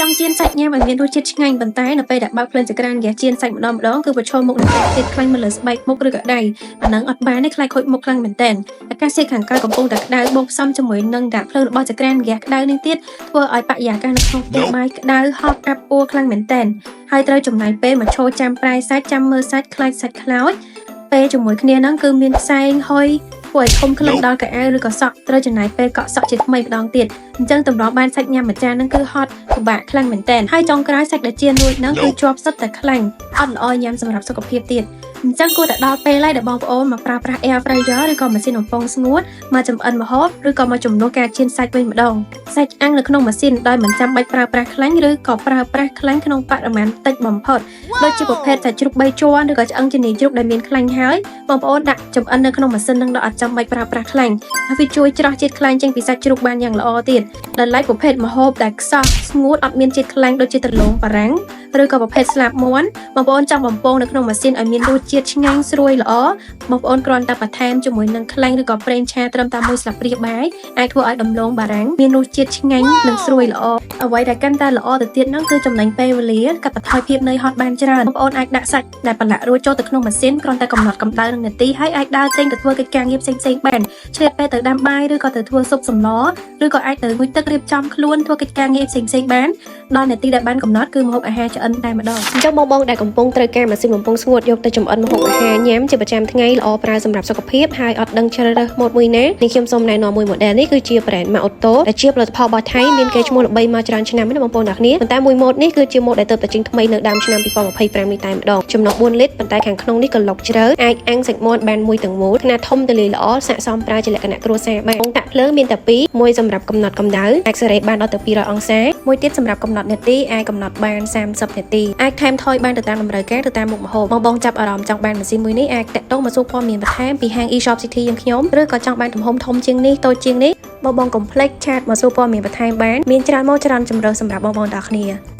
ចង់ជៀនសាច់ញ៉ាំឲ្យមានរសជាតិឆ្ងាញ់ប៉ុន្តែនៅពេលដែលបើកភ្លើងចក្រានហ្គាសជៀនសាច់ម្ដងគឺប្រឈមមុខនឹងការខ្ទេចខ្លាញ់មកលើស្បែកមុខឬក៏ដៃអាហ្នឹងអត់បានទេខ្លាចខូចមុខខ្លាំងមែនទែនអាកាសធាតុខាងក្រៅកំពុងតែក្តៅបូកផ្សំជាមួយនឹងដាក់ភ្លើងរបស់ចក្រានហ្គាសក្តៅនេះទៀតធ្វើឲ្យបរិយាកាសនៅក្នុងផ្ទះបាយក្តៅហប់អាប់អួរខ្លាំងមែនទែនហើយត្រូវចំណាយពេលមកឈរចាំប្រែសាច់ចាំមើលសាច់ខ្លាចសាច់ខ្លោចពេលជាមួយគ្នាហ្នឹងគឺមានផ្សែងហុយធ្វើឲ្យធំក្លឹបដល់កៅអៅឬក៏សក់ត្រូវចំណាយពេលកក់សក់ជាថ្មីម្ដងទៀតអញ្ចឹងតម្រាំបានសាច់ញ៉ាំមួយចានហ្នឹងគឺហត់ពិបាកខ្លាំងមែនតើហើយចុងក្រោយសាច់ដែលជៀនរួចហ្នឹងគឺជាប់សិតតែខ្លាញ់អត់ល្អញ៉ាំសម្រាប់សុខភាពទៀតអញ្ចឹងគួរតែដល់ពេលហើយដែលបងប្អូនមកប្រើប្រាស់ air fryer ឬក៏ម៉ាស៊ីនបំពងស្ងួតមកចម្អិនម្ហូបឬក៏មកជំនួសការជៀនសាច់វិញម្ដងសាច់អាំងនៅក្នុងម៉ាស៊ីនដោយមិនចាំបាច់ប្រើប្រាស់ខ្លាញ់ឬក៏ប្រើប្រាស់ខ្លាញ់ក្នុងបរិមាណតិចបំផុតដូចជាប្រភេទសាច់ជ្រូក3ជាន់ឬក៏ឆ្អឹងជំនីជ្រូកដែលមានខ្លាញ់ហើយបងប្អូនដាក់ចម្អិននៅក្នុងម៉ាស៊ីននឹងដល់អត់ចាំបាច់ប្រើប្រាស់ខ្លាញ់ហើយវាជួយច្រោះជាតិខ្លាញ់ចេញពីសាច់ជ្រូកបានយ៉ាងល្អទៀតដោយឡែកប្រភេទម្ហូបដែលខ្សោះស្ងួតអត់មានជាតិខ្លាញ់ដូចជាត្រឡោងបារាំងឬក៏ប្រភេទស្លាបមាន់បងប្អូនចង់បំពងនៅក្នុងម៉ាស៊ីនឲ្យមានរសជាតិឆ្ងាញ់ស្រួយល្អបងប្អូនគ្រាន់តែបន្ថែមជាមួយនឹងខ្លាញ់ឬក៏ប្រេងឆាត្រឹមតែ1ស្លាបព្រាបាយអាចធ្វើឲ្យដំឡូងបារាំងមានរសជាតិឆ្ងាញ់និងស្រួយល្អអ្វីដែលកាន់តែល្អទៅទៀតហ្នឹងគឺចំណេញពេលវេលាកាត់បន្ថយភាពនឿយហត់បានច្រើនបងប្អូនអាចដាក់សាច់ដែលប្រឡាក់រួចចូលទៅក្នុងម៉ាស៊ីនគ្រាន់តែកំណត់កម្ដៅនឹងនាទីហើយអាចដើរចេញទៅធ្វើកិច្ចការងារផ្សេងៗបានឆ្លៀតពេលទៅដាំបាយឬក៏ទៅធ្វើស៊ុបសម្លឬក៏អាចទៅងូតទឹករៀបចំខ្លួនធ្វើកិច្ចការងារផ្សេងៗបានដល់នាទីដែលបានកំណត់គឺម្ហូបអាហារឆ្អិនតែម្ដងអញ្ចឹងបងដែលកំពុងត្រូវការម៉ាស៊ីនបំពងស្ងួតយកទៅចម្អិនម្ហូបអាហារញ៉ាំជាប្រចាំថ្ងៃល្អប្រើសម្រាប់សុខភាពហើយអត់ដឹងជ្រើសរើសម៉ូតមួយណានេះខ្ញុំសូមណែនាំមួយ model នេះគឺជា brand Maoto ដែលជាផលិតផលរបស់ថៃមានកេរ្តិ៍ឈ្មោះល្បីមកច្រើនឆ្នាំហើយបងប្អូនទាំងគ្នាប៉ុន្តែមួយម៉ូតនេះគឺជាម៉ូតដែលទើបតែចេញថ្មីនៅដើមឆ្នាំ2025នេះតែម្ដងចំណុះ4លីត្រប៉ុន្តែខាងក្នុងនេះក៏លុកជ្រៅអាចអាំងសាច់មាន់បានមួយទាំងមូលຂະຫນາດធំទូលាយល្អស័ក្តិសមប្រើជាលក្ខណៈគ្រួសារបានដាក់ភ្លើងមានតែ2មួយសម្រាប់កំណត់កម្ដៅអាចសេរីបានដល់ទៅ200អង្សាមួយទៀតសម្រាប់កំណត់នាទីអាចកំណត់បាន30នាទីអាចថែមថយបានទៅតាមតម្រូវការទៅតាមមុខម្ហូបបងចាប់អារម្មណ៍ចង់បានម៉ាស៊ីនមួយនេះអាចតាក់ទងមកសួរព័ត៌មានបន្ថែមពីហាង eShop City យើងខ្ញុំឬក៏ចង់បានទំហំធំជាងនេះតូចជាងនេះបងកុំភ្លេចឆាតមកសួរព័ត៌មានបន្ថែមបានមានច្រើនម៉ូដច្រើនជម្រើសសម្រាប់បងប្អូនទាំងគ្នា